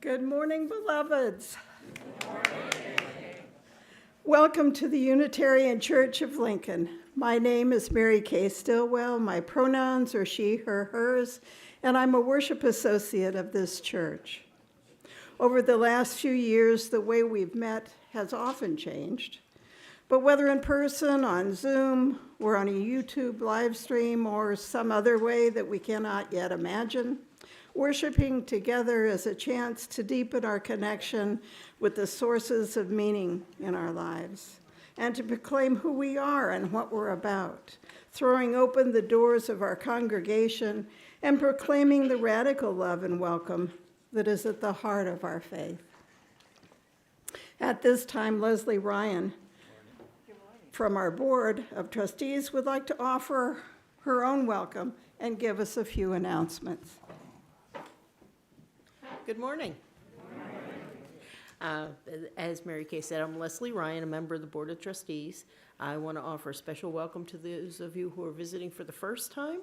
Good morning, beloveds. Welcome to the Unitarian Church of Lincoln. My name is Mary Kay Stillwell. My pronouns are she, her, hers, and I'm a worship associate of this church. Over the last few years, the way we've met has often changed. But whether in person, on Zoom, or on a YouTube live stream, or some other way that we cannot yet imagine, worshiping together is a chance to deepen our connection with the sources of meaning in our lives and to proclaim who we are and what we're about, throwing open the doors of our congregation and proclaiming the radical love and welcome that is at the heart of our faith. At this time, Leslie Ryan from our Board of Trustees would like to offer her own welcome and give us a few announcements. Good morning. As Mary Kay said, I'm Leslie Ryan, a member of the Board of Trustees. I want to offer a special welcome to those of you who are visiting for the first time.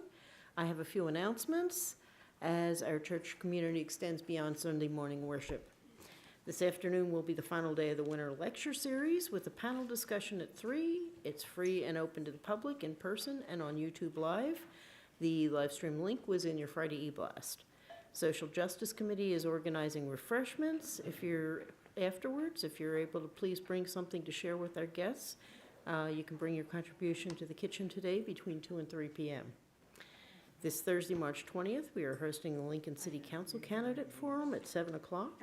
I have a few announcements. as our church community extends beyond Sunday morning worship. This afternoon will be the final day of the winter lecture series with a panel discussion at 3. It's free and open to the public in person and on YouTube Live. The live stream link was in your Friday e-blast. Social Justice Committee is organizing refreshments. If you're able to please bring something to share with our guests, you can bring your contribution to the kitchen today between 2 and 3 p.m. This Thursday, March 20th, we are hosting the Lincoln City Council Candidate Forum at 7 o'clock.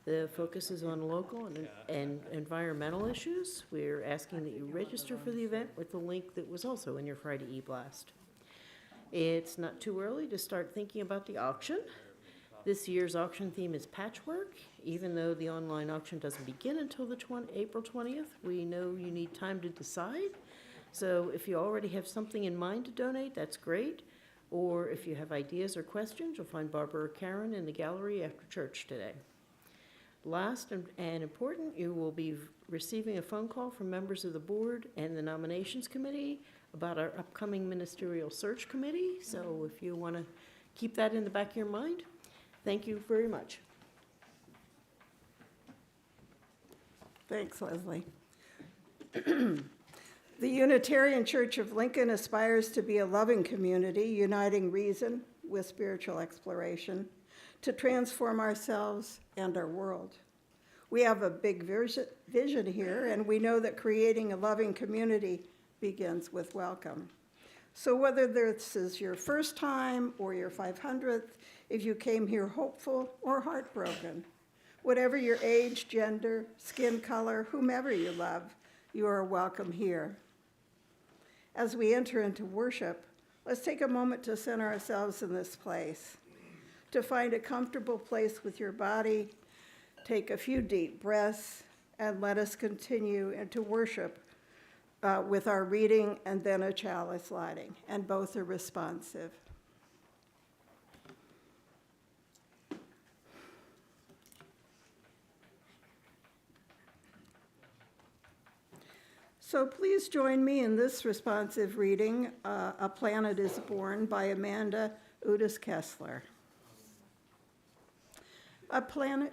The focus is on local and environmental issues. We're asking that you register for the event with the link that was also in your Friday e-blast. It's not too early to start thinking about the auction. This year's auction theme is patchwork. Even though the online auction doesn't begin until April 20th, we know you need time to decide. So if you already have something in mind to donate, that's great. Or if you have ideas or questions, you'll find Barbara or Karen in the gallery after church today. Last and important, you will be receiving a phone call from members of the board and the nominations committee about our upcoming ministerial search committee. So if you want to keep that in the back of your mind, thank you very much. Thanks, Leslie. The Unitarian Church of Lincoln aspires to be a loving community, uniting reason with spiritual exploration to transform ourselves and our world. We have a big vision here, and we know that creating a loving community begins with welcome. So whether this is your first time or your 500th, if you came here hopeful or heartbroken, whatever your age, gender, skin color, whomever you love, you are welcome here. As we enter into worship, let's take a moment to center ourselves in this place, to find a comfortable place with your body, take a few deep breaths, and let us continue into worship with our reading and then a chalice lighting, and both are responsive. So please join me in this responsive reading, A Planet is Born by Amanda Udis Kessler. A planet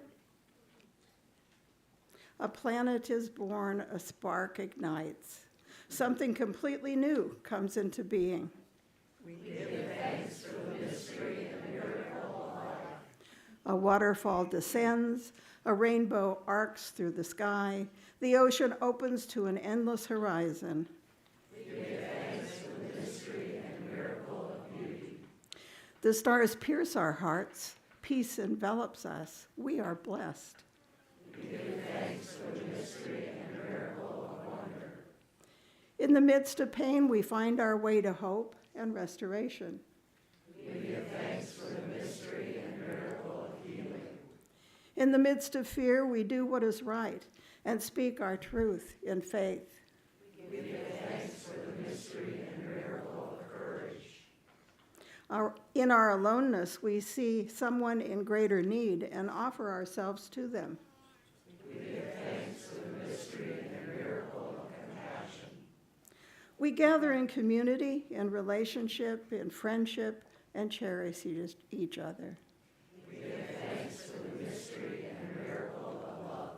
is born, a spark ignites. Something completely new comes into being. We give thanks for the mystery and miracle of life. A waterfall descends, a rainbow arcs through the sky, the ocean opens to an endless horizon. We give thanks for the mystery and miracle of beauty. The stars pierce our hearts, peace envelops us, we are blessed. We give thanks for the mystery and miracle of wonder. In the midst of pain, we find our way to hope and restoration. We give thanks for the mystery and miracle of healing. In the midst of fear, we do what is right and speak our truth in faith. We give thanks for the mystery and miracle of courage. In our aloneness, we see someone in greater need and offer ourselves to them. We give thanks for the mystery and miracle of compassion. We gather in community, in relationship, in friendship, and cherish each other. We give thanks for the mystery and miracle of love.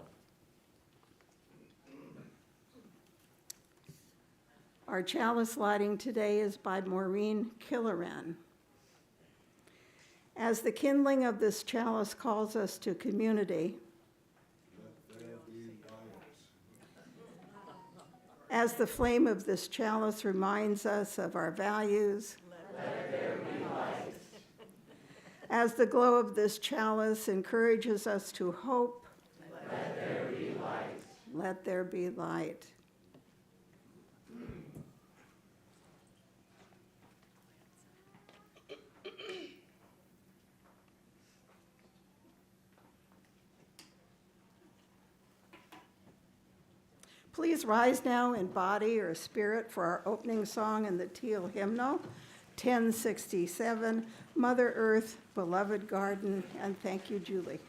Our chalice lighting today is by Maureen Killoran. As the kindling of this chalice calls us to community, as the flame of this chalice reminds us of our values, let there be light. As the glow of this chalice encourages us to hope, let there be light. Let there be light. Please rise now in body or spirit for our opening song in the Teal Hymnal, 1067, Mother Earth, Beloved Garden, and thank you, Julie.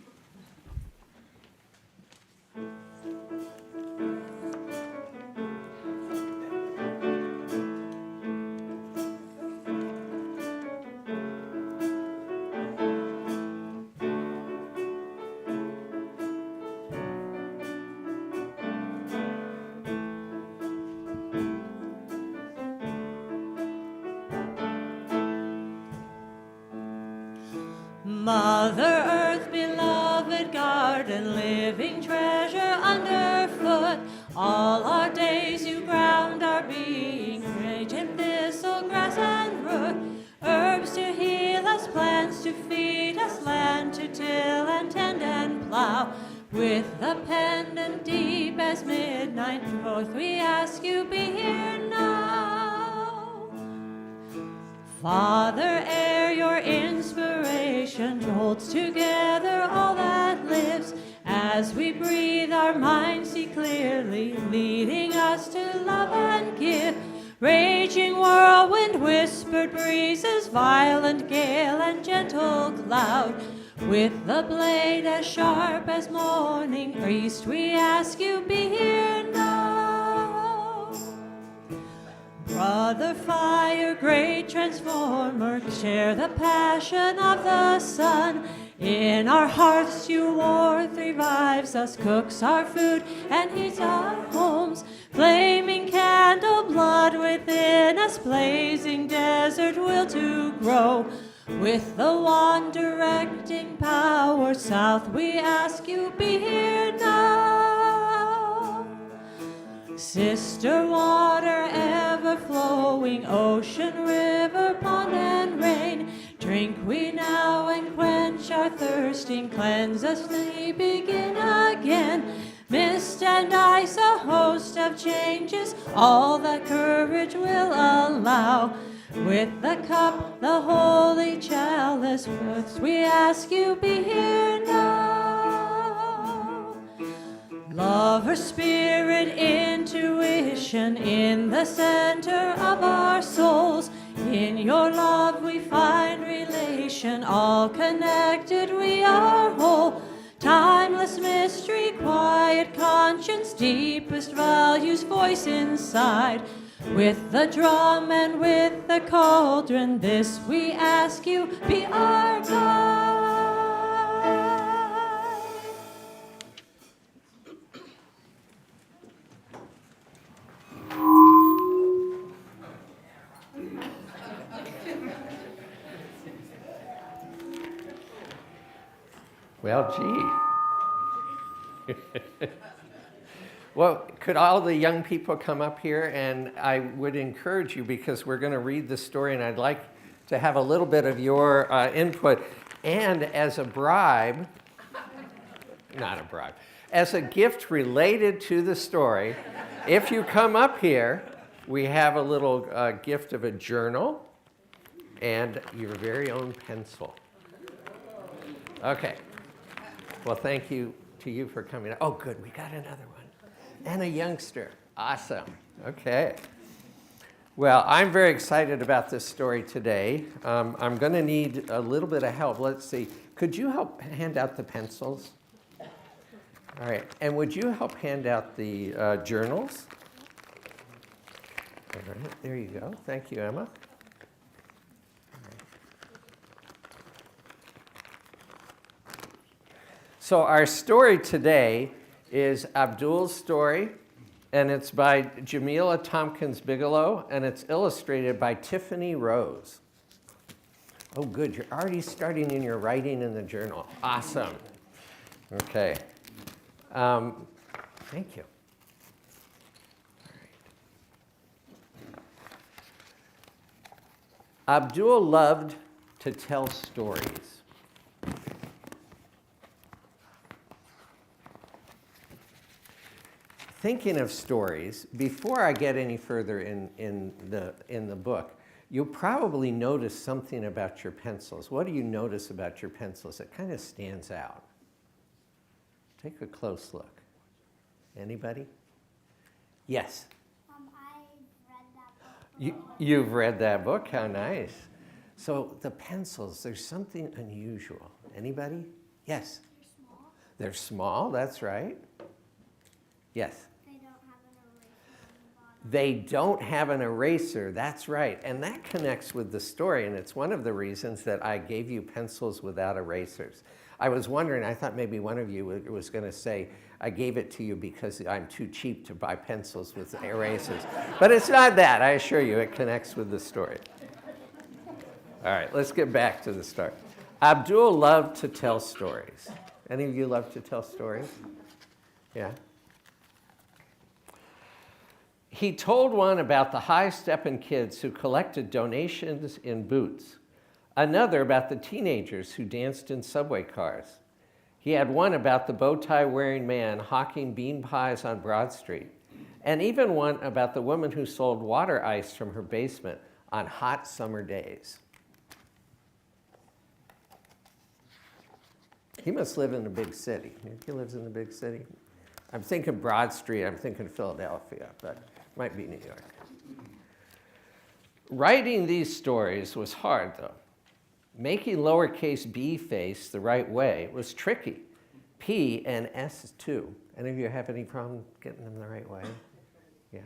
Mother Earth, beloved garden, living treasure underfoot. All our days you ground our being, rage and thistle, grass and root. Herbs to heal us, plants to feed us, land to till and tend and plow. With the pendant deep as midnight both we ask you be here now. Father, air your inspiration jolts together all that lives. As we breathe, our minds see clearly, leading us to love and give. Raging whirlwind, whispered breezes, violent gale and gentle cloud. With the blade as sharp as morning, priest, we ask you be here now. Brother fire, great transformer, share the passion of the sun. In our hearts you warmth revives us, cooks our food and heats our homes. Flaming candle, blood within us, blazing desert will to grow. With the one directing power south, we ask you be here now. Sister water ever flowing, ocean, river, pond, and rain, drink we now and quench our thirsting, cleanse us, we begin again. Mist and ice, a host of changes, all that courage will allow. With the cup, the holy chalice, first we ask you be here now. Lover, spirit, intuition, in the center of our souls. In your love we find relation, all connected we are whole. Timeless mystery, quiet conscience, deepest values, voice inside. With the drum and with the cauldron, this we ask you, be our guide. Well, gee. Well, could all the young people come up here? And I would encourage you, because we're going to read the story, and I'd like to have a little bit of your input. And as a bribe, not a bribe, as a gift related to the story, if you come up here, we have a little gift of a journal and your very own pencil. Okay. Well, thank you to you for coming. Oh, good. We got another one. And a youngster. Awesome. Okay. Well, I'm very excited about this story today. I'm going to need a little bit of help. Let's see. Could you help hand out the pencils? All right. And would you help hand out the journals? All right. There you go. Thank you, Emma. So our story today is Abdul's story, and it's by Jamila Tompkins Bigelow, and it's illustrated by Tiffany Rose. Oh, good. You're already starting in your writing in the journal. Awesome. Okay. Thank you. All right. Abdul loved to tell stories. Thinking of stories, before I get any further in the book, you'll probably notice something about your pencils. What do you notice about your pencils that kind of stands out? Take a close look. Anybody? Yes? I've read that book. You've read that book? How nice. So the pencils, there's something unusual. Anybody? Yes? They're small. They're small, that's right. Yes? They don't have an eraser on the bottom. They don't have an eraser, that's right. And that connects with the story, and it's one of the reasons that I gave you pencils without erasers. I was wondering, I thought maybe one of you was going to say, I gave it to you because I'm too cheap to buy pencils with erasers. But it's not that, I assure you, it connects with the story. All right, let's get back to the story. Abdul loved to tell stories. Any of you love to tell stories? Yeah. He told one about the high-stepping kids who collected donations in boots, another about the teenagers who danced in subway cars. He had one about the bow-tie-wearing man hawking bean pies on Broad Street, and even one about the woman who sold water ice from her basement on hot summer days. He must live in a big city. He lives in a big city. I'm thinking Broad Street, I'm thinking Philadelphia, but it might be New York. Writing these stories was hard, though. Making lowercase b face the right way was tricky. P and S too. Any of you have any problem getting them the right way? Yeah.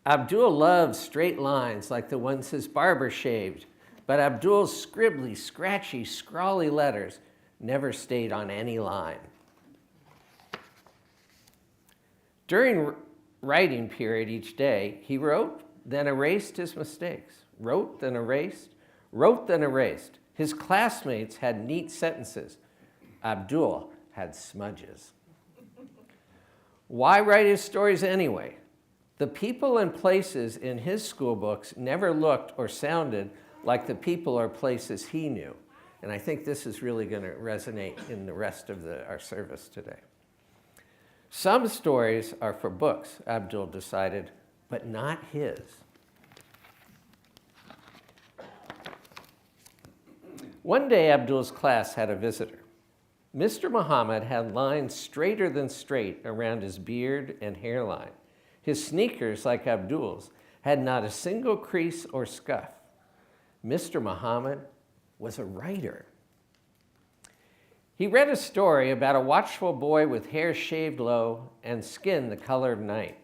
Abdul loved straight lines like the ones his barber shaved, but Abdul's scribbly, scratchy, scrawly letters never stayed on any line. During writing period each day, he wrote, then erased his mistakes. Wrote, then erased. Wrote, then erased. His classmates had neat sentences. Abdul had smudges. Why write his stories anyway? The people and places in his school books never looked or sounded like the people or places he knew. And I think this is really going to resonate in the rest of our service today. Some stories are for books, Abdul decided, but not his. One day, Abdul's class had a visitor. Mr. Muhammad had lines straighter than straight around his beard and hairline. His sneakers, like Abdul's, had not a single crease or scuff. Mr. Muhammad was a writer. He read a story about a watchful boy with hair shaved low and skin the color of night.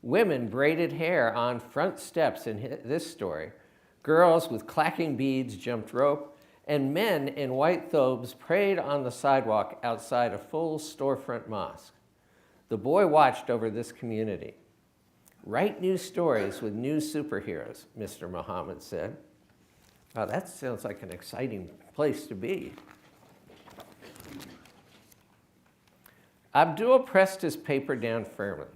Women braided hair on front steps in this story. Girls with clacking beads jumped rope, and men in white thobes prayed on the sidewalk outside a full storefront mosque. The boy watched over this community. Write new stories with new superheroes, Mr. Muhammad said. Wow, that sounds like an exciting place to be. Abdul pressed his paper down firmly.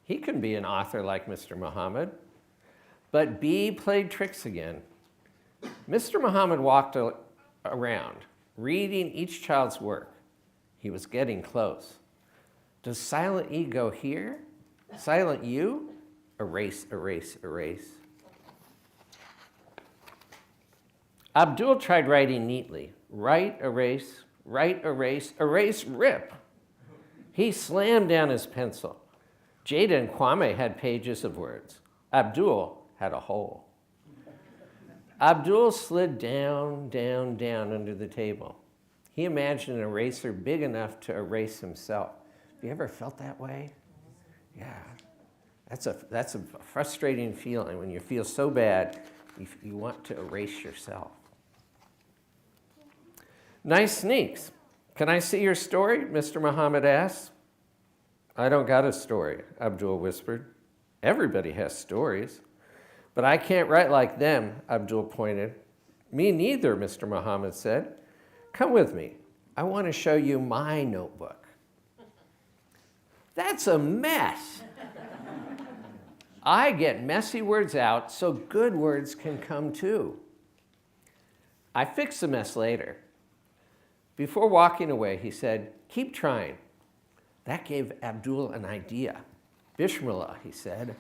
He can be an author like Mr. Muhammad. But B played tricks again. Mr. Muhammad walked around, reading each child's work. He was getting close. Does silent E go here? Silent U? Erase, erase, erase. Abdul tried writing neatly. Write, erase, rip. He slammed down his pencil. Jada and Kwame had pages of words. Abdul had a hole. Abdul slid down, down, down under the table. He imagined an eraser big enough to erase himself. Have you ever felt that way? Yeah. That's a frustrating feeling when you feel so bad you want to erase yourself. Nice sneaks. Can I see your story? Mr. Muhammad asked. I don't got a story, Abdul whispered. Everybody has stories. But I can't write like them, Abdul pointed. Me neither, Mr. Muhammad said. Come with me. I want to show you my notebook. That's a mess. I get messy words out so good words can come too. I fix the mess later. Before walking away, he said, keep trying. That gave Abdul an idea. Bismillah, he said.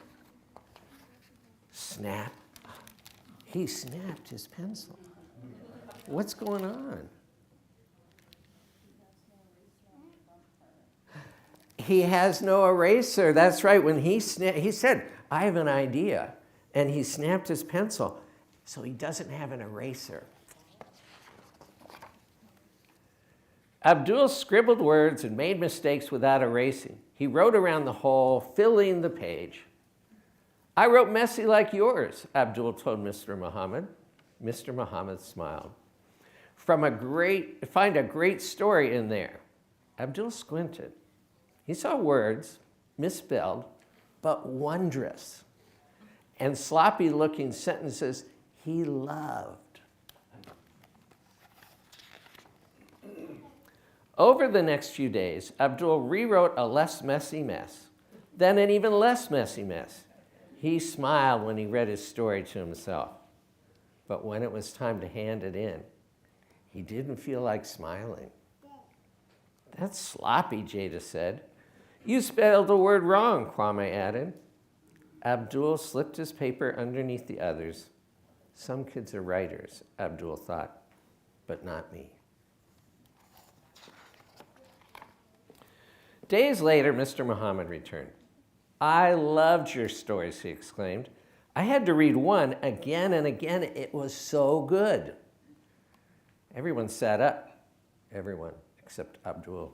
Snap. He snapped his pencil. What's going on? He has no eraser. That's right. When he said, I have an idea. And he snapped his pencil. So he doesn't have an eraser. Abdul scribbled words and made mistakes without erasing. He wrote around the hole, filling the page. I wrote messy like yours, Abdul told Mr. Muhammad. Mr. Muhammad smiled. Find a great story in there. Abdul squinted. He saw words, misspelled, but wondrous, and sloppy-looking sentences he loved. Over the next few days, Abdul rewrote a less messy mess, then an even less messy mess. He smiled when he read his story to himself. But when it was time to hand it in, he didn't feel like smiling. That's sloppy, Jada said. You spelled a word wrong, Kwame added. Abdul slipped his paper underneath the others. Some kids are writers, Abdul thought, but not me. Days later, Mr. Muhammad returned. I loved your stories, he exclaimed. I had to read one again and again. It was so good. Everyone sat up. Everyone except Abdul.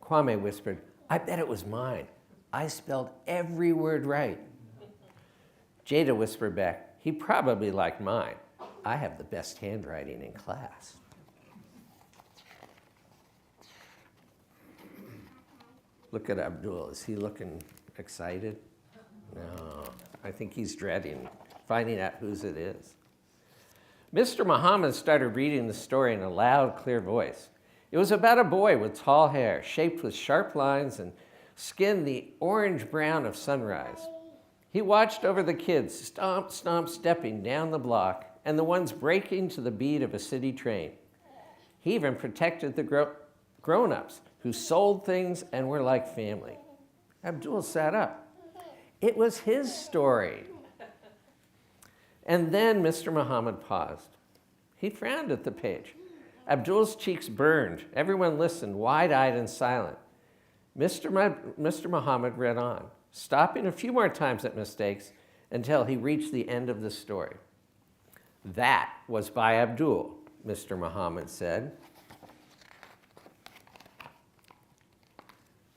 Kwame whispered, I bet it was mine. I spelled every word right. Jada whispered back, he probably liked mine. I have the best handwriting in class. Look at Abdul. Is he looking excited? No, I think he's dreading finding out whose it is. Mr. Muhammad started reading the story in a loud, clear voice. It was about a boy with tall hair, shaped with sharp lines and skin the orange-brown of sunrise. He watched over the kids, stomp, stomp, stepping down the block, and the ones breaking to the beat of a city train. He even protected the grown-ups who sold things and were like family. Abdul sat up. It was his story. And then Mr. Muhammad paused. He frowned at the page. Abdul's cheeks burned. Everyone listened, wide-eyed and silent. Mr. Muhammad read on, stopping a few more times at mistakes until he reached the end of the story. That was by Abdul, Mr. Muhammad said.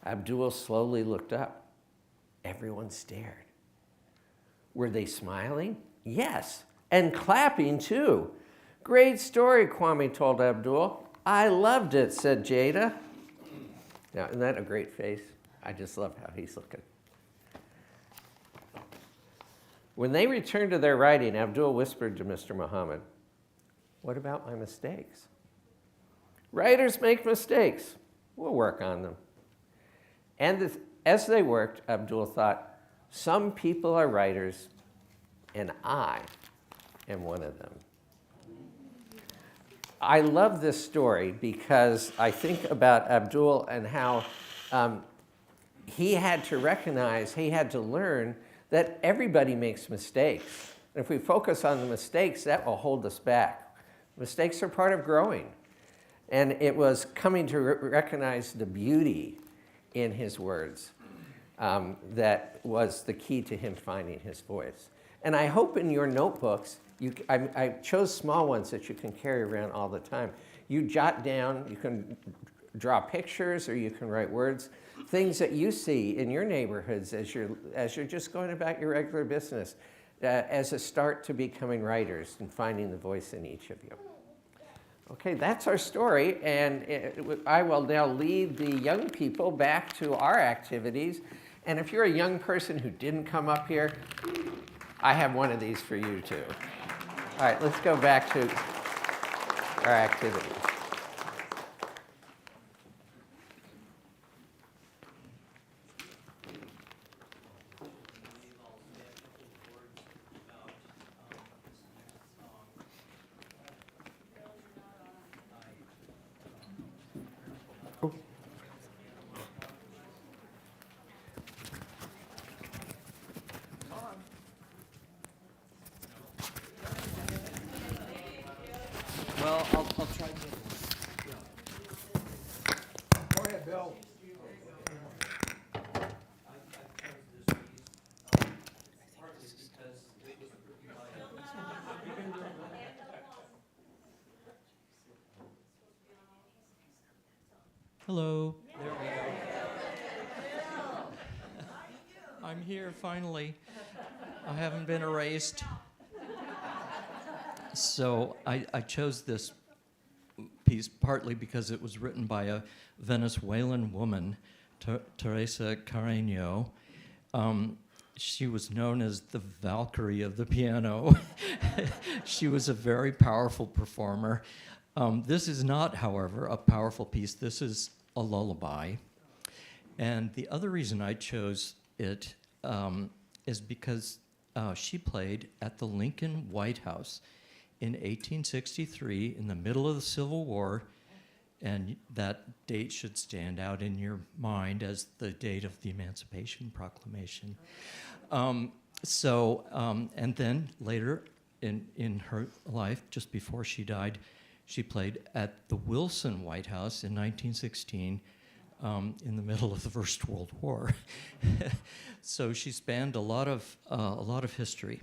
Abdul slowly looked up. Everyone stared. Were they smiling? Yes, and clapping too. Great story, Kwame told Abdul. I loved it, said Jada. Now, isn't that a great face? I just love how he's looking. When they returned to their writing, Abdul whispered to Mr. Muhammad, what about my mistakes? Writers make mistakes. We'll work on them. And as they worked, Abdul thought, some people are writers, and I am one of them. I love this story because I think about Abdul and how he had to recognize, he had to learn that everybody makes mistakes. And if we focus on the mistakes, that will hold us back. Mistakes are part of growing. And it was coming to recognize the beauty in his words that was the key to him finding his voice. And I hope in your notebooks, I chose small ones that you can carry around all the time. You jot down, you can draw pictures or you can write words, things that you see in your neighborhoods as you're just going about your regular business, as a start to becoming writers and finding the voice in each of you. Okay, that's our story, and I will now lead the young people back to our activities. And if you're a young person who didn't come up here, I have one of these for you too. All right, let's go back to our activities. Well, I'll try to. Go ahead, Bill. Hello. There we go. I'm here finally. I haven't been erased. So I chose this piece partly because it was written by a Venezuelan woman, Teresa Carreño. She was known as the Valkyrie of the piano. She was a very powerful performer. This is not, however, a powerful piece. This is a lullaby. And the other reason I chose it is because she played at the Lincoln White House in 1863 in the middle of the Civil War, and that date should stand out in your mind as the date of the Emancipation Proclamation. And then later in her life, just before she died, she played at the Wilson White House in 1916 in the middle of the First World War. So she spanned a lot of history.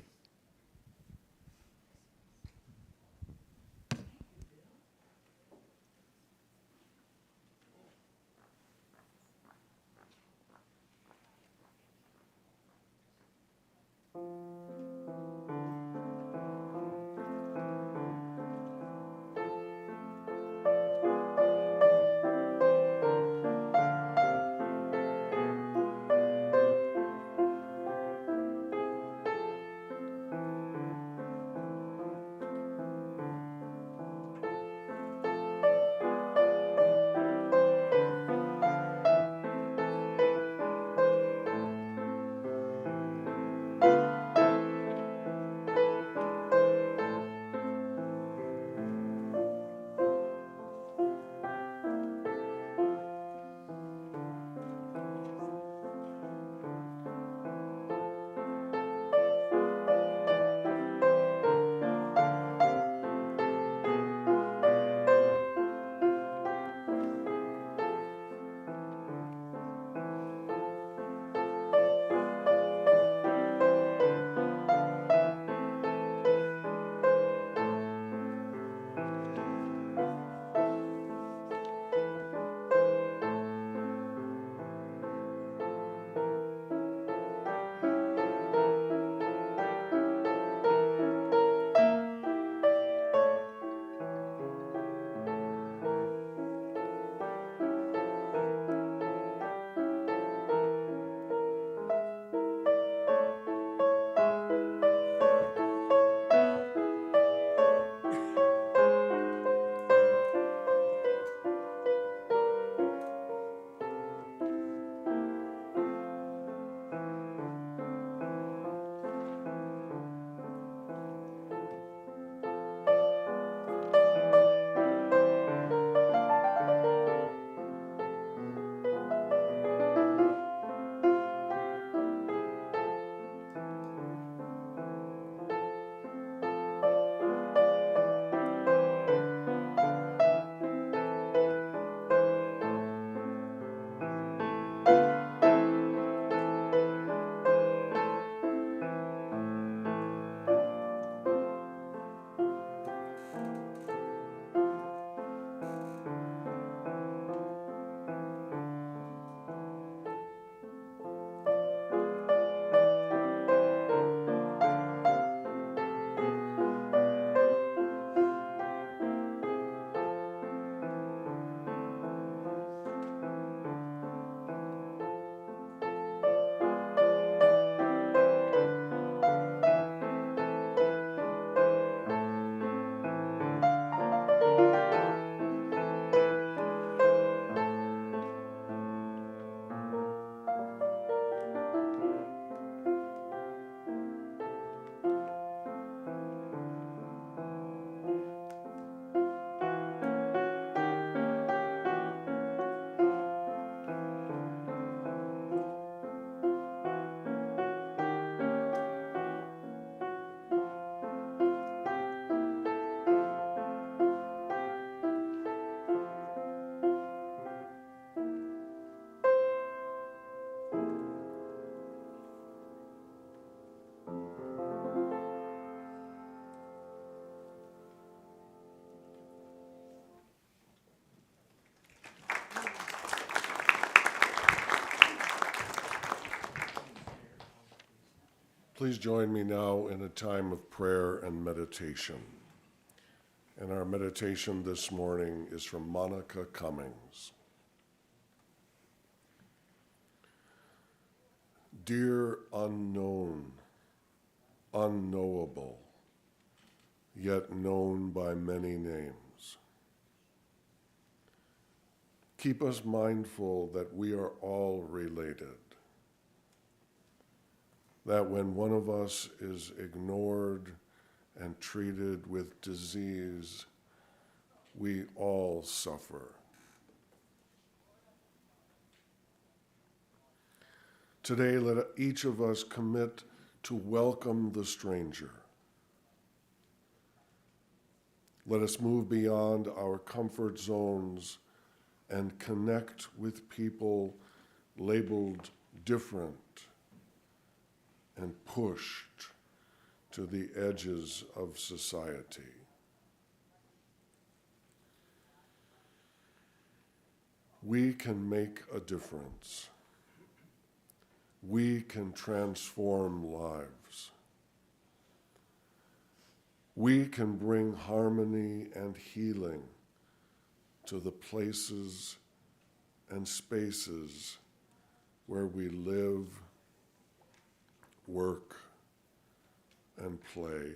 Please join me now in a time of prayer and meditation. And our meditation this morning is from Monica Cummings. Dear unknown, unknowable, yet known by many names, Keep us mindful that we are all related, that when one of us is ignored and treated with disease, we all suffer. Today, let each of us commit to welcome the stranger. Let us move beyond our comfort zones and connect with people labeled different and pushed to the edges of society. We can make a difference. We can transform lives. We can bring harmony and healing to the places and spaces where we live, work, and play.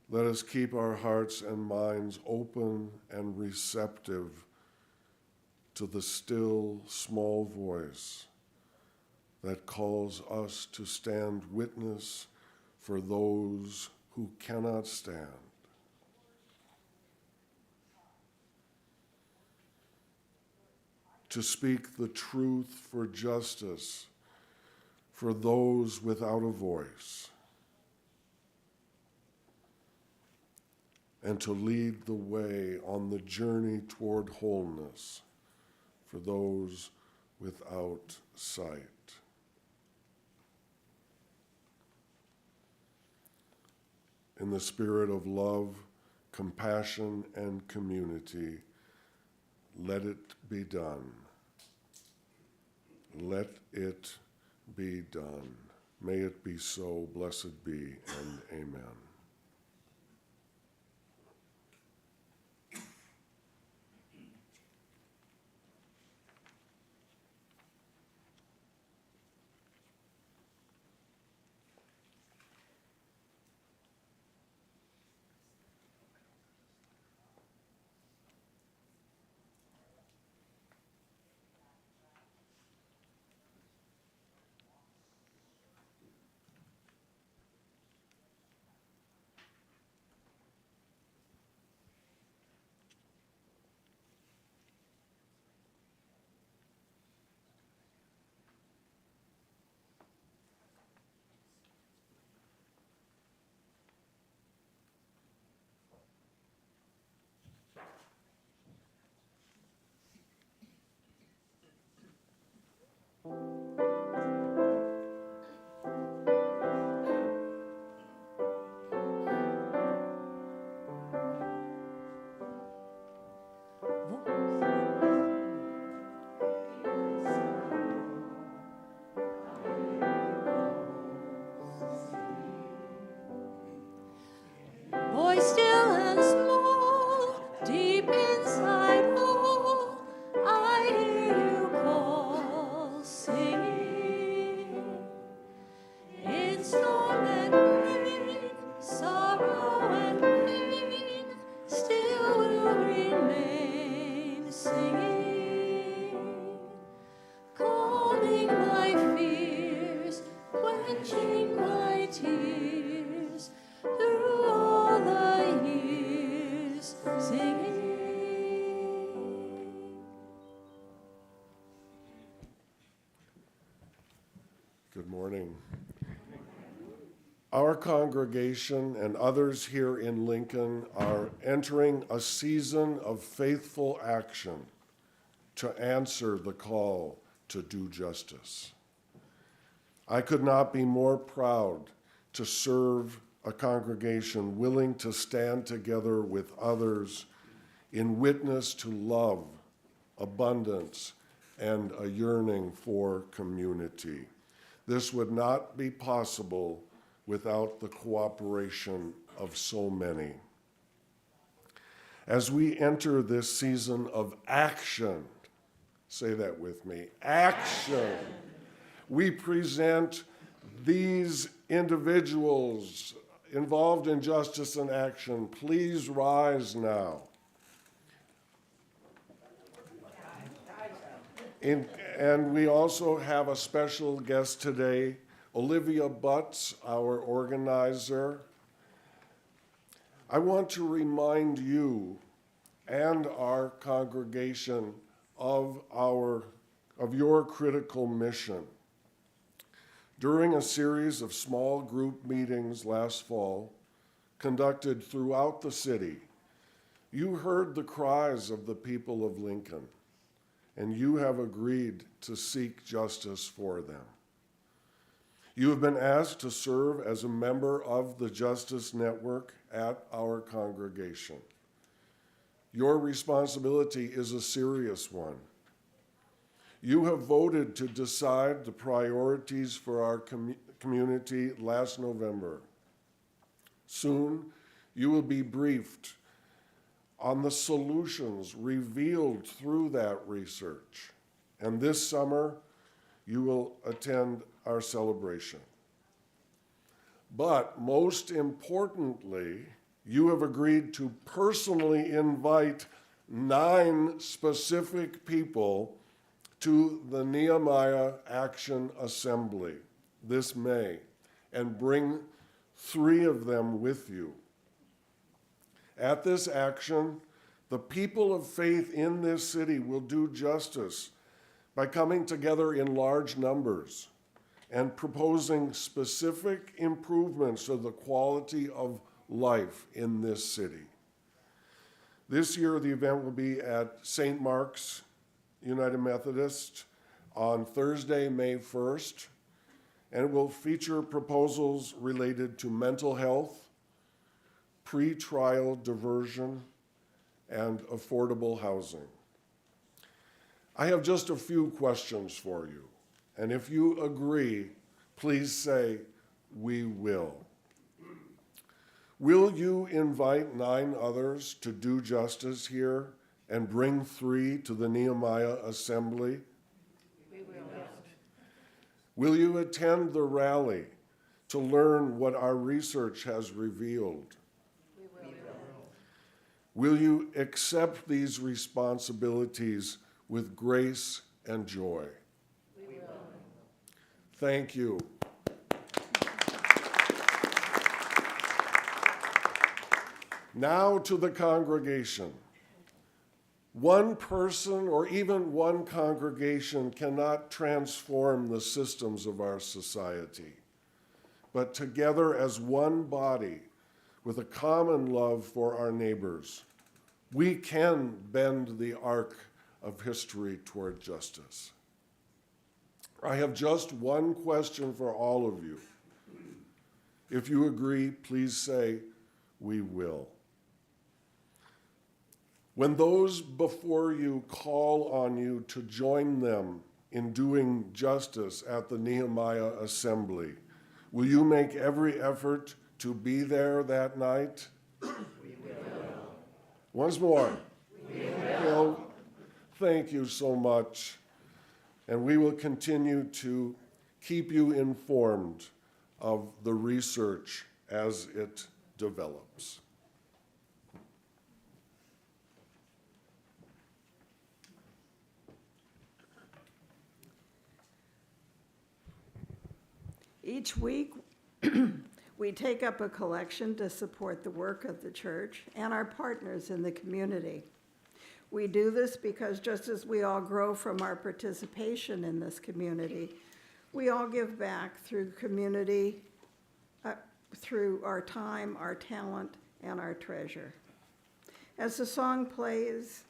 Let us keep our hearts and minds open and receptive to the still, small voice that calls us to stand witness for those who cannot stand. To speak the truth for justice for those without a voice. And to lead the way on the journey toward wholeness for those without sight. In the spirit of love, compassion, and community, let it be done. Let it be done. May it be so. Blessed be, and amen. Voice still and small, deep inside all, I hear you call, singing. In storm and rain, sorrow and pain, still will remain singing. Calming my fears, quenching my tears, through all the years, singing. Good morning. Our congregation and others here in Lincoln are entering a season of faithful action to answer the call to do justice. I could not be more proud to serve a congregation willing to stand together with others in witness to love, abundance, and a yearning for community. This would not be possible without the cooperation of so many. As we enter this season of action, say that with me, action, we present these individuals involved in justice and action, please rise now. And we also have a special guest today, Olivia Butts, our organizer. I want to remind you and our congregation of your critical mission. During a series of small group meetings last fall, conducted throughout the city, you heard the cries of the people of Lincoln, and you have agreed to seek justice for them. You have been asked to serve as a member of the Justice Network at our congregation. Your responsibility is a serious one. You have voted to decide the priorities for our community last November. Soon, you will be briefed on the solutions revealed through that research. And this summer, you will attend our celebration. But most importantly, you have agreed to personally invite 9 specific people to the Nehemiah Action Assembly this May and bring 3 of them with you. At this action, the people of faith in this city will do justice by coming together in large numbers and proposing specific improvements to the quality of life in this city. This year, the event will be at St. Mark's United Methodist on Thursday, May 1st, and it will feature proposals related to mental health, pre-trial diversion, and affordable housing. I have just a few questions for you, and if you agree, please say, "We will." Will you invite 9 others to do justice here and bring 3 to the Nehemiah Assembly? We will. Will you attend the rally to learn what our research has revealed? We will. Will you accept these responsibilities with grace and joy? We will. Thank you. Now to the congregation. One person or even one congregation cannot transform the systems of our society, but together as one body with a common love for our neighbors, we can bend the arc of history toward justice. I have just one question for all of you. If you agree, please say, "We will." When those before you call on you to join them in doing justice at the Nehemiah Assembly, will you make every effort to be there that night? We will. Once more. We will. Thank you so much. And we will continue to keep you informed of the research as it develops. Each week, we take up a collection to support the work of the church and our partners in the community. We do this because just as we all grow from our participation in this community, we all give back through community, through our time, our talent, and our treasure. As the song plays,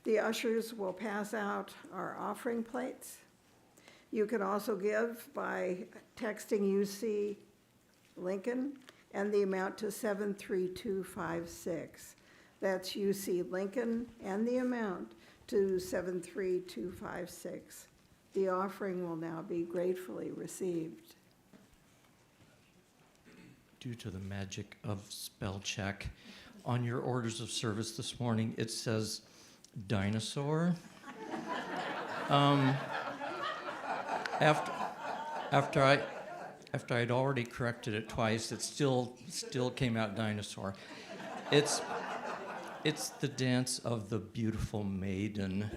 the ushers will pass out our offering plates. You can also give by texting UC Lincoln and the amount to 73256. That's UC Lincoln and the amount to 73256. The offering will now be gratefully received. Due to the magic of spell check, on your orders of service this morning, it says dinosaur. After after I'd already corrected it twice, it still came out dinosaur. It's the dance of the beautiful maiden.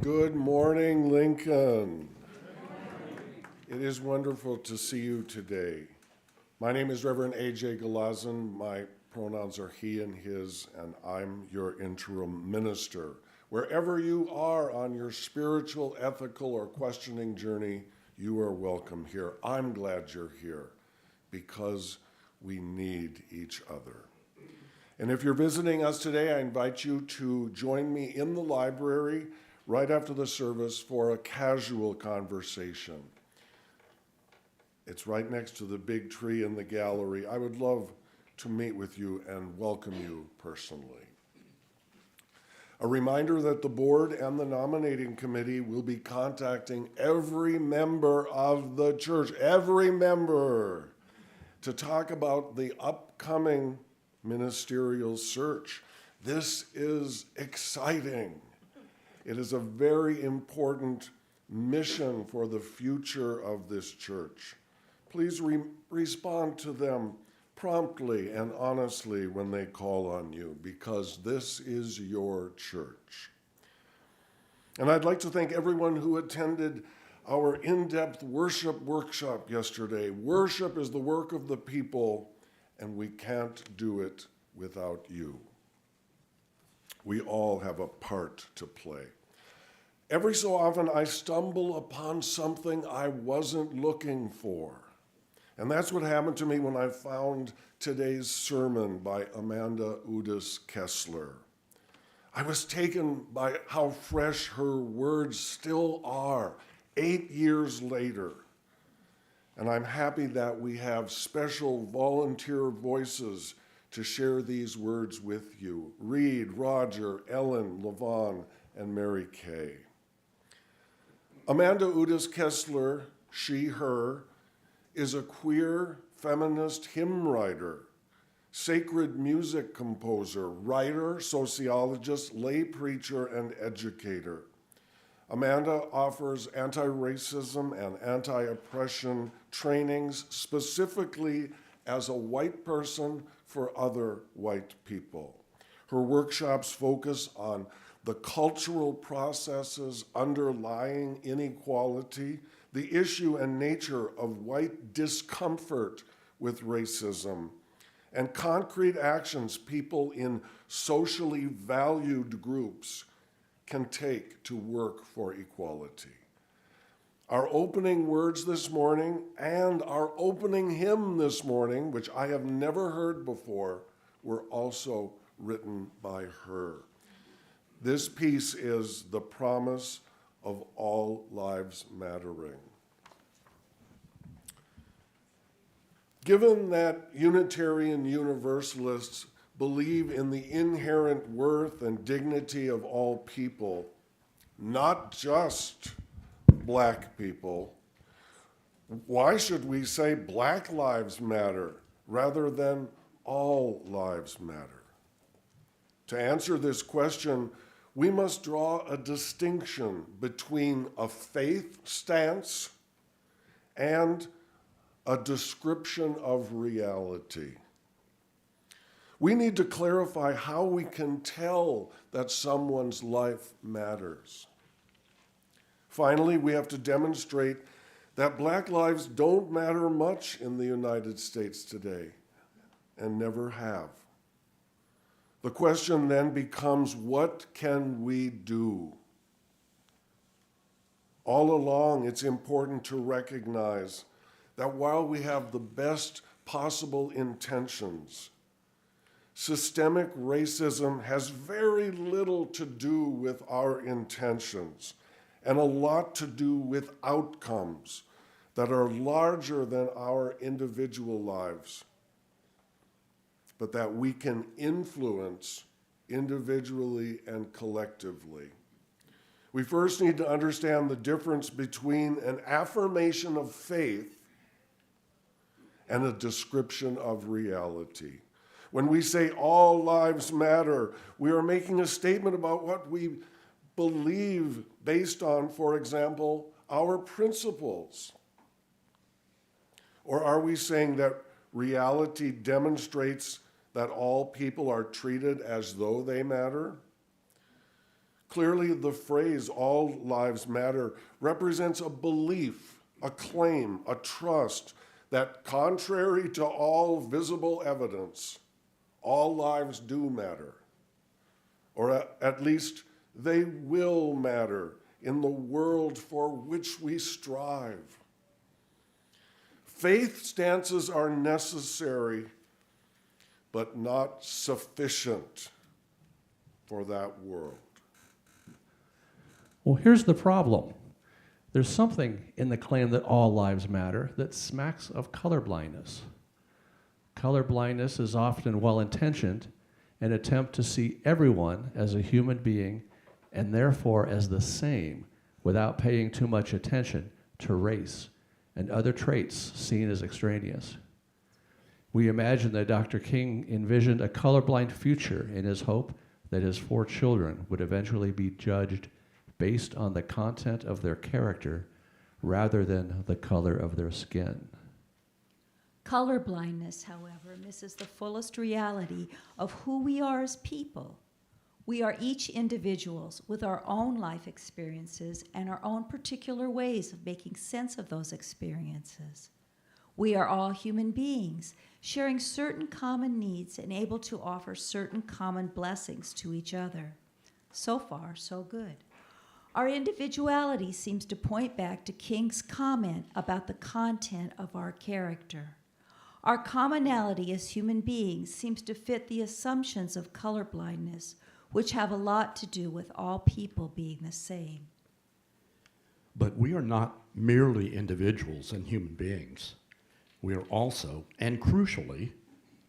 Good morning, Lincoln. It is wonderful to see you today. My name is Reverend A.J. Galazin. My pronouns are he and his, and I'm your interim minister. Wherever you are on your spiritual, ethical, or questioning journey, you are welcome here. I'm glad you're here because we need each other. And if you're visiting us today, I invite you to join me in the library right after the service for a casual conversation. It's right next to the big tree in the gallery. I would love to meet with you and welcome you personally. A reminder that the board and the nominating committee will be contacting every member of the church, every member, to talk about the upcoming ministerial search. This is exciting. It is a very important mission for the future of this church. Please respond to them promptly and honestly when they call on you, because this is your church. And I'd like to thank everyone who attended our in-depth worship workshop yesterday. Worship is the work of the people, and we can't do it without you. We all have a part to play. Every so often, I stumble upon something I wasn't looking for. And that's what happened to me when I found today's sermon by Amanda Udis Kessler. I was taken by how fresh her words still are 8 years later. And I'm happy that we have special volunteer voices to share these words with you. Reed, Roger, Ellen, Levon, and Mary Kay. Amanda Udis Kessler, she, her, is a queer feminist hymn writer, sacred music composer, writer, sociologist, lay preacher, and educator. Amanda offers anti-racism and anti-oppression trainings specifically as a white person for other white people. Her workshops focus on the cultural processes underlying inequality, the issue and nature of white discomfort with racism, and concrete actions people in socially valued groups can take to work for equality. Our opening words this morning and our opening hymn this morning, which I have never heard before, were also written by her. This piece is the promise of all lives mattering. Given that Unitarian Universalists believe in the inherent worth and dignity of all people, not just Black people, why should we say Black lives matter rather than all lives matter? To answer this question, we must draw a distinction between a faith stance and a description of reality. We need to clarify how we can tell that someone's life matters. Finally, we have to demonstrate that Black lives don't matter much in the United States today and never have. The question then becomes, what can we do? All along, it's important to recognize that while we have the best possible intentions, systemic racism has very little to do with our intentions and a lot to do with outcomes that are larger than our individual lives, but that we can influence individually and collectively. We first need to understand the difference between an affirmation of faith and a description of reality. When we say all lives matter, we are making a statement about what we believe based on, for example, our principles. Or are we saying that reality demonstrates that all people are treated as though they matter? Clearly, the phrase all lives matter represents a belief, a claim, a trust that contrary to all visible evidence, all lives do matter, or at least they will matter in the world for which we strive. Faith stances are necessary, but not sufficient for that world. Well, here's the problem. There's something in the claim that all lives matter that smacks of colorblindness. Colorblindness is often well-intentioned, an attempt to see everyone as a human being and therefore as the same without paying too much attention to race and other traits seen as extraneous. We imagine that Dr. King envisioned a colorblind future in his hope that his 4 children would eventually be judged based on the content of their character rather than the color of their skin. Colorblindness, however, misses the fullest reality of who we are as people. We are each individuals with our own life experiences and our own particular ways of making sense of those experiences. We are all human beings, sharing certain common needs and able to offer certain common blessings to each other. So far, so good. Our individuality seems to point back to King's comment about the content of our character. Our commonality as human beings seems to fit the assumptions of colorblindness, which have a lot to do with all people being the same. But we are not merely individuals and human beings. We are also, and crucially,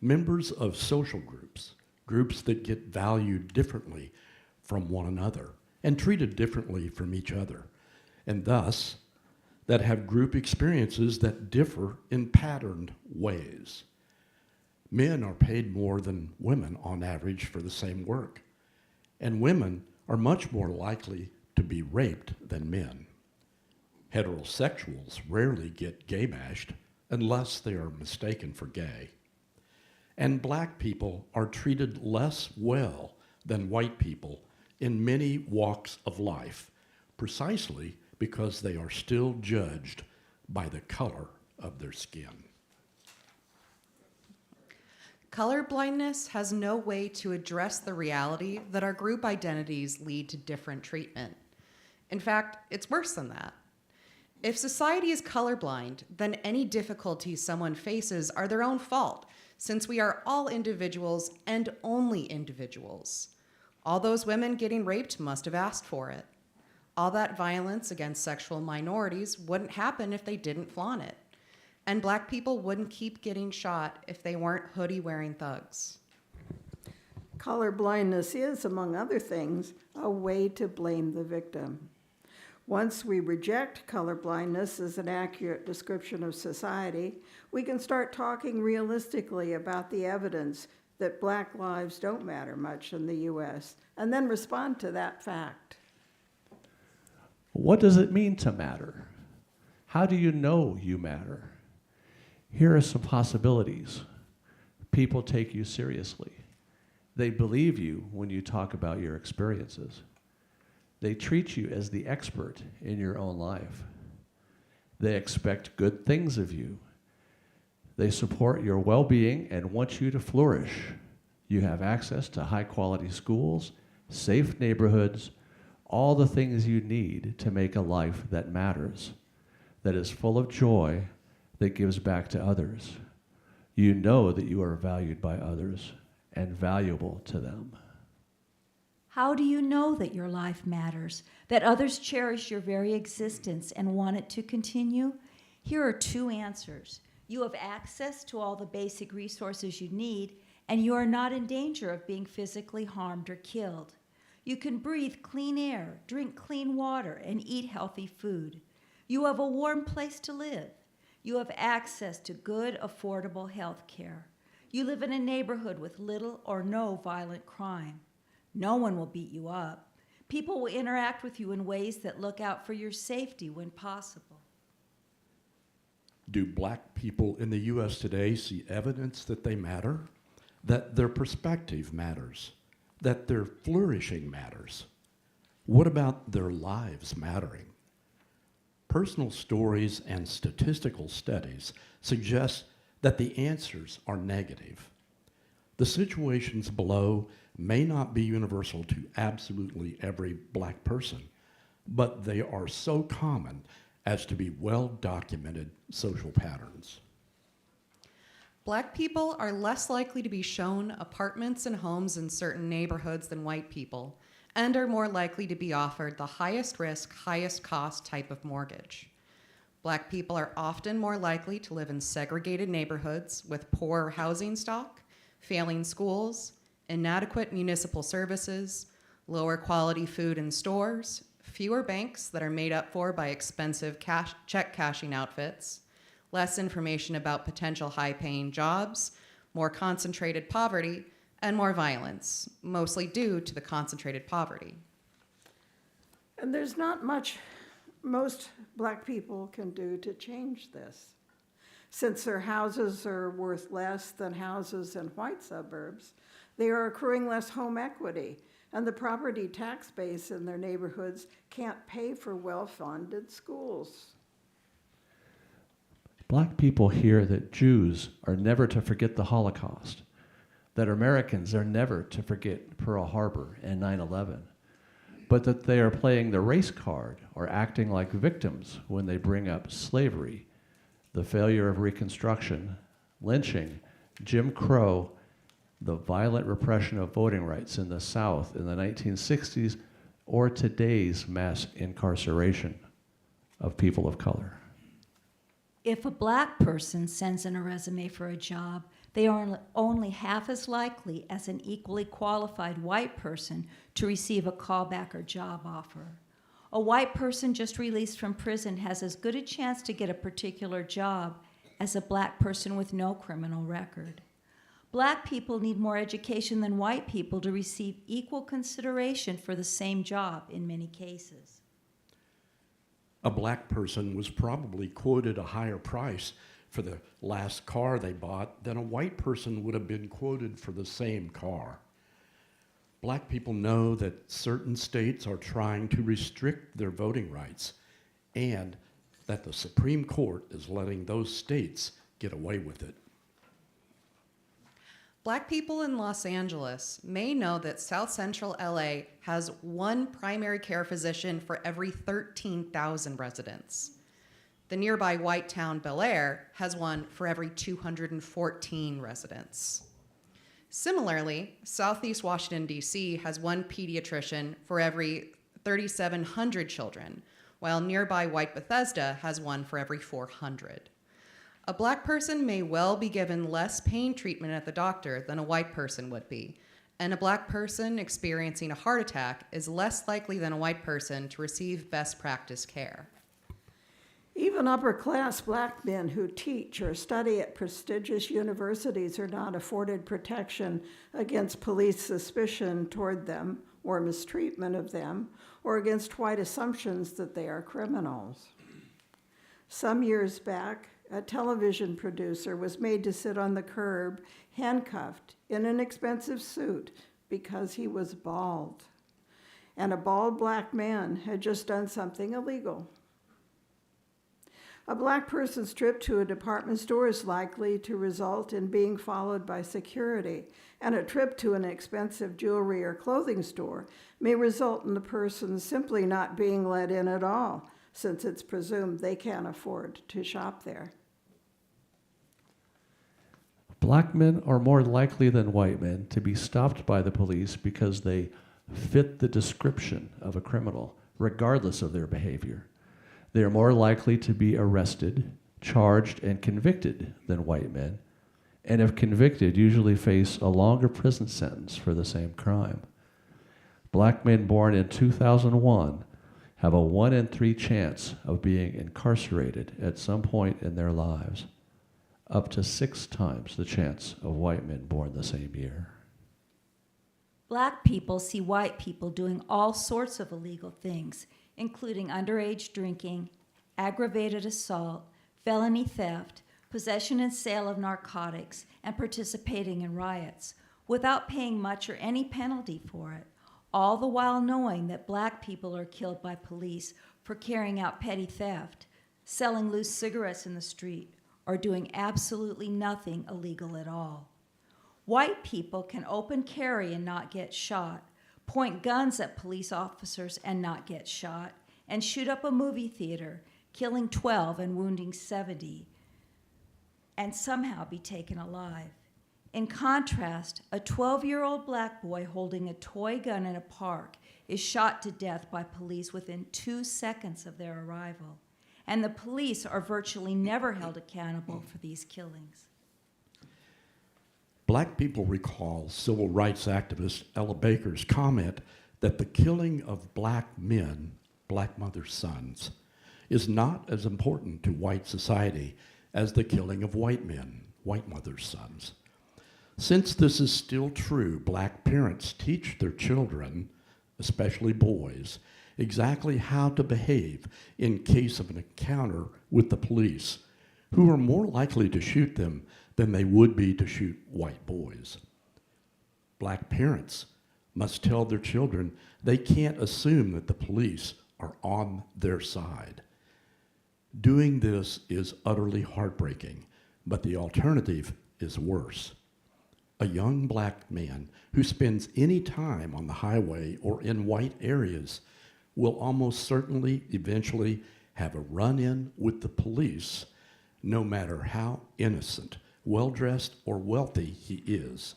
members of social groups, groups that get valued differently from one another and treated differently from each other, and thus that have group experiences that differ in patterned ways. Men are paid more than women on average for the same work, and women are much more likely to be raped than men. Heterosexuals rarely get gay bashed unless they are mistaken for gay. And black people are treated less well than white people in many walks of life, precisely because they are still judged by the color of their skin. Colorblindness has no way to address the reality that our group identities lead to different treatment. In fact, it's worse than that. If society is colorblind, then any difficulties someone faces are their own fault, since we are all individuals and only individuals. All those women getting raped must have asked for it. All that violence against sexual minorities wouldn't happen if they didn't flaunt it. And black people wouldn't keep getting shot if they weren't hoodie-wearing thugs. Colorblindness is, among other things, a way to blame the victim. Once we reject colorblindness as an accurate description of society, we can start talking realistically about the evidence that black lives don't matter much in the U.S., and then respond to that fact. What does it mean to matter? How do you know you matter? Here are some possibilities. People take you seriously. They believe you when you talk about your experiences. They treat you as the expert in your own life. They expect good things of you. They support your well-being and want you to flourish. You have access to high-quality schools, safe neighborhoods, all the things you need to make a life that matters, that is full of joy, that gives back to others. You know that you are valued by others and valuable to them. How do you know that your life matters, that others cherish your very existence and want it to continue? Here are two answers. You have access to all the basic resources you need, and you are not in danger of being physically harmed or killed. You can breathe clean air, drink clean water, and eat healthy food. You have a warm place to live. You have access to good, affordable health care. You live in a neighborhood with little or no violent crime. No one will beat you up. People will interact with you in ways that look out for your safety when possible. Do black people in the U.S. today see evidence that they matter, that their perspective matters, that their flourishing matters? What about their lives mattering? Personal stories and statistical studies suggest that the answers are negative. The situations below may not be universal to absolutely every black person, but they are so common as to be well-documented social patterns. Black people are less likely to be shown apartments and homes in certain neighborhoods than white people, and are more likely to be offered the highest risk, highest cost type of mortgage. Black people are often more likely to live in segregated neighborhoods with poor housing stock, failing schools, inadequate municipal services, lower quality food in stores, fewer banks that are made up for by expensive check cashing outfits, less information about potential high-paying jobs, more concentrated poverty, and more violence, mostly due to the concentrated poverty. And there's not much most black people can do to change this. Since their houses are worth less than houses in white suburbs, they are accruing less home equity, and the property tax base in their neighborhoods can't pay for well-funded schools. Black people hear that Jews are never to forget the Holocaust, that Americans are never to forget Pearl Harbor and 9/11, but that they are playing the race card or acting like victims when they bring up slavery, the failure of Reconstruction, lynching, Jim Crow, the violent repression of voting rights in the South in the 1960s, or today's mass incarceration of people of color. If a black person sends in a resume for a job, they are only half as likely as an equally qualified white person to receive a callback or job offer. A white person just released from prison has as good a chance to get a particular job as a black person with no criminal record. Black people need more education than white people to receive equal consideration for the same job in many cases. A black person was probably quoted a higher price for the last car they bought than a white person would have been quoted for the same car. Black people know that certain states are trying to restrict their voting rights and that the Supreme Court is letting those states get away with it. Black people in Los Angeles may know that South Central LA has one primary care physician for every 13,000 residents. The nearby white town Bel Air has one for every 214 residents. Similarly, Southeast Washington, D.C. has one pediatrician for every 3,700 children, while nearby white Bethesda has one for every 400. A black person may well be given less pain treatment at the doctor than a white person would be, and a black person experiencing a heart attack is less likely than a white person to receive best practice care. Even upper-class black men who teach or study at prestigious universities are not afforded protection against police suspicion toward them or mistreatment of them, or against white assumptions that they are criminals. Some years back, a television producer was made to sit on the curb, handcuffed in an expensive suit because he was bald. And a bald black man had just done something illegal. A black person's trip to a department store is likely to result in being followed by security, and a trip to an expensive jewelry or clothing store may result in the person simply not being let in at all, since it's presumed they can't afford to shop there. Black men are more likely than white men to be stopped by the police because they fit the description of a criminal, regardless of their behavior. They are more likely to be arrested, charged, and convicted than white men, and if convicted, usually face a longer prison sentence for the same crime. Black men born in 2001 have a 1 in 3 chance of being incarcerated at some point in their lives, up to 6 times the chance of white men born the same year. Black people see white people doing all sorts of illegal things, including underage drinking, aggravated assault, felony theft, possession and sale of narcotics, and participating in riots, without paying much or any penalty for it, all the while knowing that black people are killed by police for carrying out petty theft, selling loose cigarettes in the street, or doing absolutely nothing illegal at all. White people can open carry and not get shot, point guns at police officers and not get shot, and shoot up a movie theater, killing 12 and wounding 70, and somehow be taken alive. In contrast, a 12-year-old black boy holding a toy gun in a park is shot to death by police within 2 seconds of their arrival, and the police are virtually never held accountable for these killings. Black people recall civil rights activist Ella Baker's comment that the killing of black men, black mothers' sons, is not as important to white society as the killing of white men, white mothers' sons. Since this is still true, black parents teach their children, especially boys, exactly how to behave in case of an encounter with the police, who are more likely to shoot them than they would be to shoot white boys. Black parents must tell their children they can't assume that the police are on their side. Doing this is utterly heartbreaking, but the alternative is worse. A young black man who spends any time on the highway or in white areas will almost certainly eventually have a run-in with the police, no matter how innocent, well-dressed, or wealthy he is.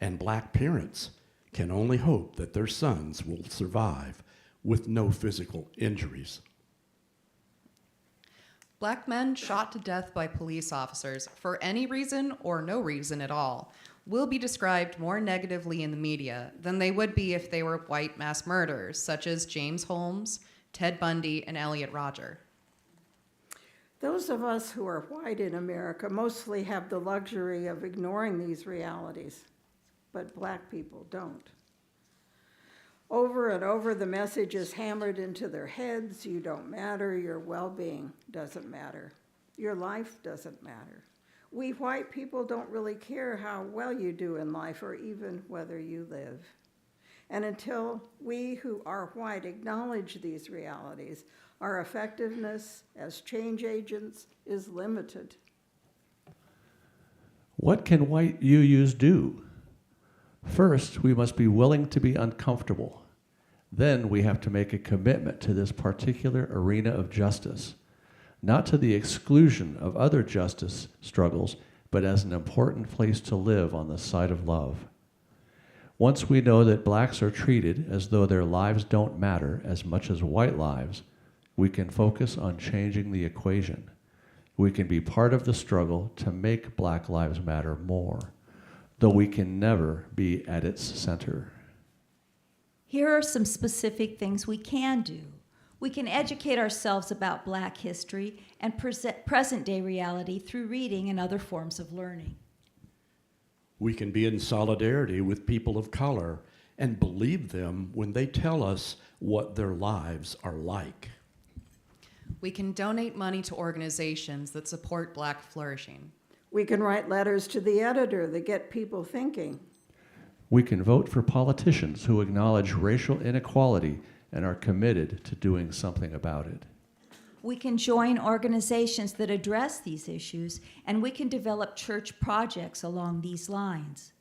And black parents can only hope that their sons will survive with no physical injuries. Black men shot to death by police officers for any reason or no reason at all will be described more negatively in the media than they would be if they were white mass murderers, such as James Holmes, Ted Bundy, and Elliot Rodger. Those of us who are white in America mostly have the luxury of ignoring these realities, but black people don't. Over and over, the message is hammered into their heads: you don't matter, your well-being doesn't matter, your life doesn't matter. We white people don't really care how well you do in life or even whether you live. And until we who are white acknowledge these realities, our effectiveness as change agents is limited. What can white UUs do? First, we must be willing to be uncomfortable. Then we have to make a commitment to this particular arena of justice, not to the exclusion of other justice struggles, but as an important place to live on the side of love. Once we know that blacks are treated as though their lives don't matter as much as white lives, we can focus on changing the equation. We can be part of the struggle to make Black Lives Matter more, though we can never be at its center. Here are some specific things we can do. We can educate ourselves about Black history and present-day reality through reading and other forms of learning. We can be in solidarity with people of color and believe them when they tell us what their lives are like. We can donate money to organizations that support Black flourishing. We can write letters to the editor that get people thinking. We can vote for politicians who acknowledge racial inequality and are committed to doing something about it. We can join organizations that address these issues, and we can develop church projects along these lines.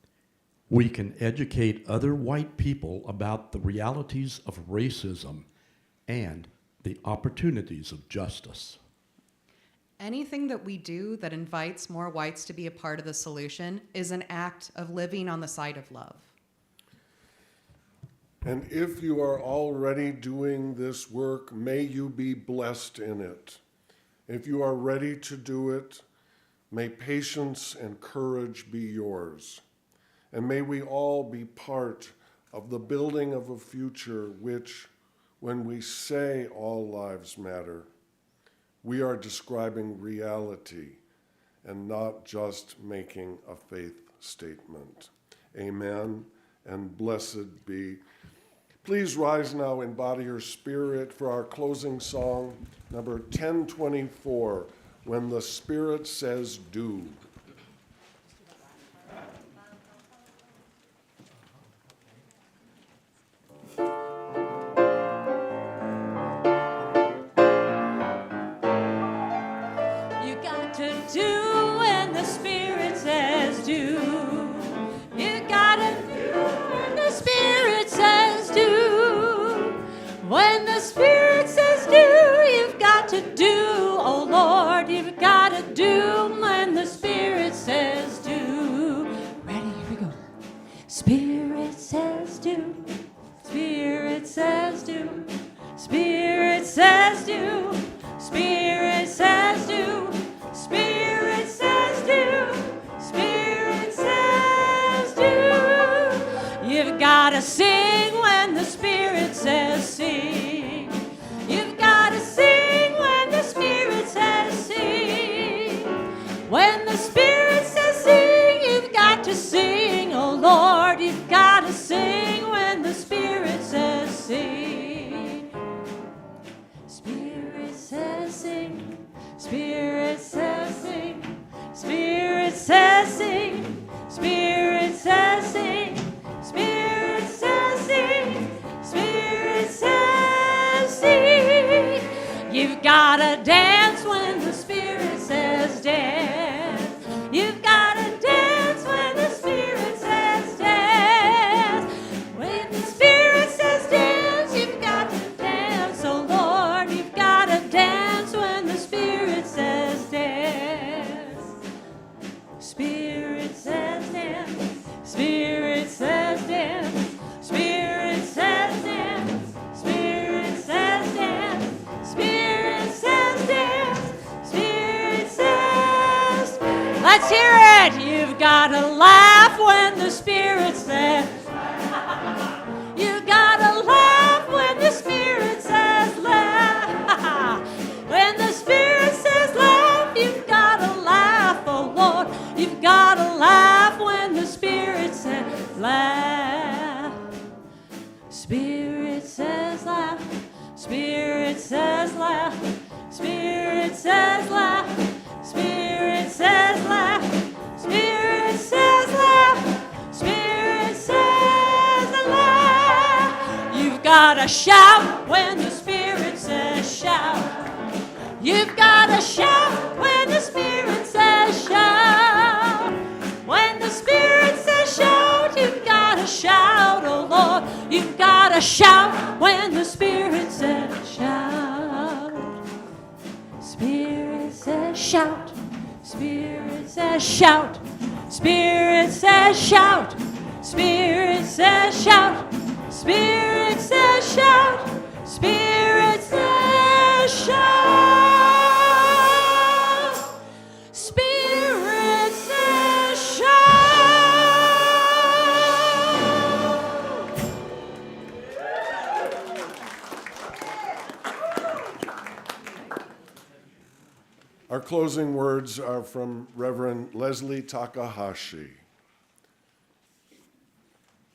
We can educate other white people about the realities of racism and the opportunities of justice. Anything that we do that invites more whites to be a part of the solution is an act of living on the side of love. And if you are already doing this work, may you be blessed in it. If you are ready to do it, may patience and courage be yours. And may we all be part of the building of a future which, when we say all lives matter, we are describing reality and not just making a faith statement. Amen, and blessed be. Please rise now in body or spirit for our closing song, number 1024, When the Spirit Says Do. You got to do when the Spirit says do. You gotta do when the Spirit says do. When the Spirit says do, you've got to do. Oh Lord, you've got to do when the Spirit says do. Ready? Here we go. Spirit says do. Spirit says do. Spirit says do. Spirit says do. Spirit says do. Spirit says do. You've got to sing when the Spirit says sing. You've got to sing when the Spirit says sing. When the Spirit says sing, you've got to sing. Oh Lord, you've got to sing when the Spirit says sing. Spirit says sing. Spirit says sing. Spirit says sing. Spirit says sing. Spirit gotta dance when the Spirit says dance. You've gotta dance when the Spirit says dance. When the Spirit says dance, you've got to dance. Oh Lord, you've gotta dance when the Spirit says dance. Spirit says dance. Spirit says dance. Spirit says dance. Spirit says dance. Spirit says dance. Spirit says. Let's hear it. You've gotta laugh when the Spirit says. You gotta laugh when the Spirit says laugh. When the Spirit says laugh, you've gotta laugh, oh Lord. You've gotta laugh when the Spirit says laugh. Spirit says laugh. Spirit says laugh. Spirit says laugh. Spirit says laugh. Spirit says laugh. Spirit says laugh. You've gotta shout when the Spirit says shout. You've gotta shout when the Spirit says shout. When the Spirit says shout, you've gotta shout, oh Lord. You've gotta shout when the Spirit says shout. Spirit says shout. Spirit says shout. Spirit says shout. Spirit says shout. Spirit says shout. Spirit says shout. Spirit says shout. Our closing words are from Reverend Leslie Takahashi.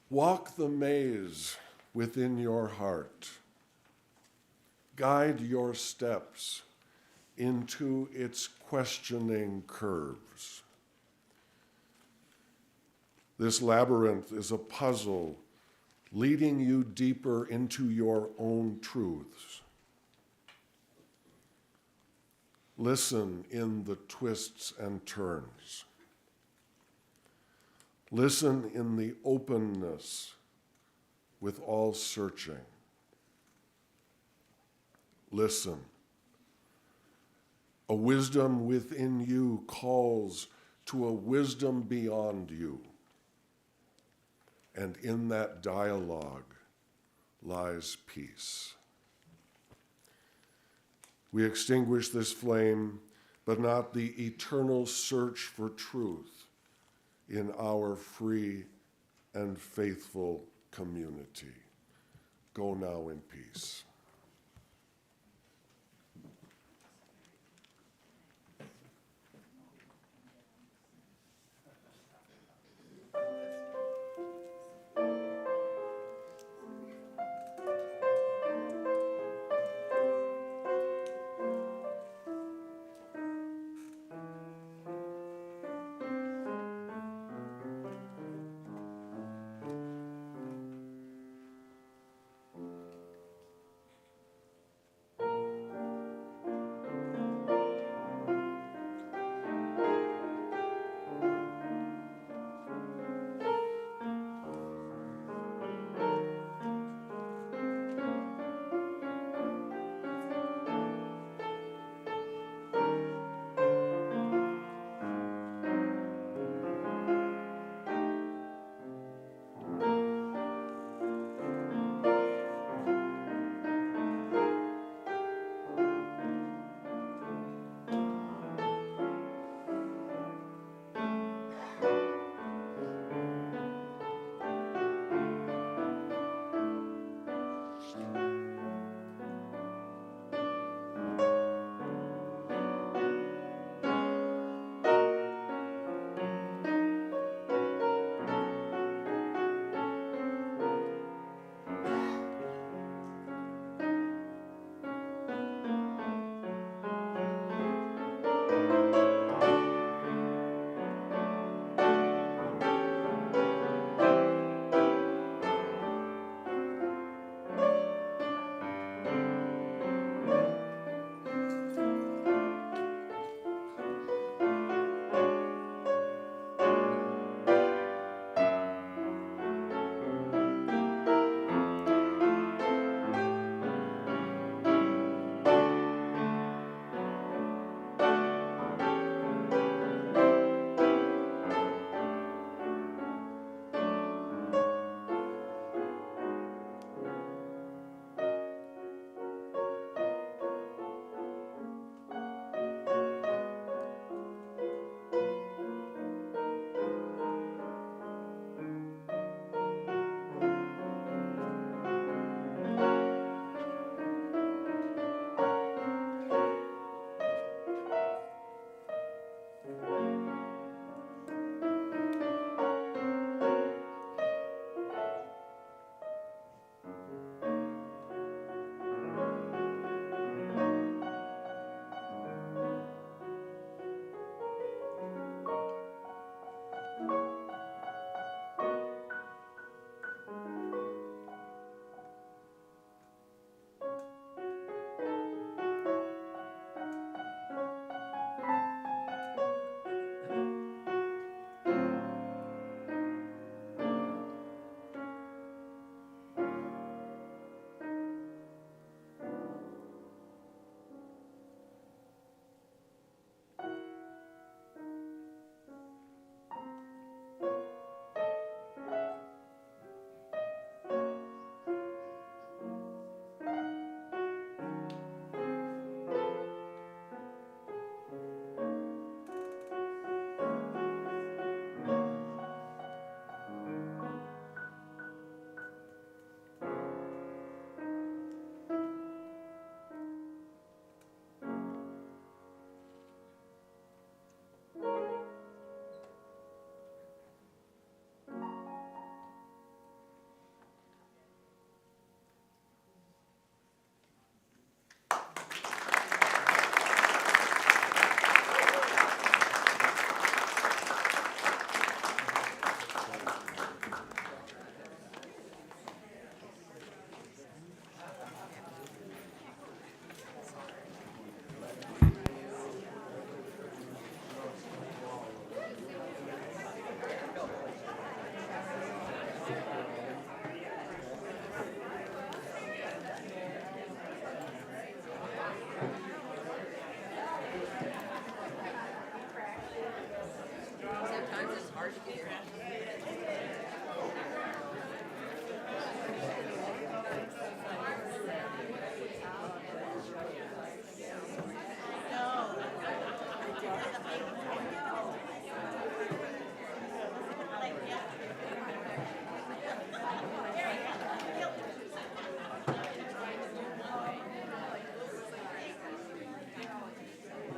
Walk the maze within your heart. Guide your steps into its questioning curves. This labyrinth is a puzzle leading you deeper into your own truths. Listen in the twists and turns. Listen in the openness with all searching. Listen. A wisdom within you calls to a wisdom beyond you. And in that dialogue lies peace. We extinguish this flame, but not the eternal search for truth in our free and faithful community. Go now in peace.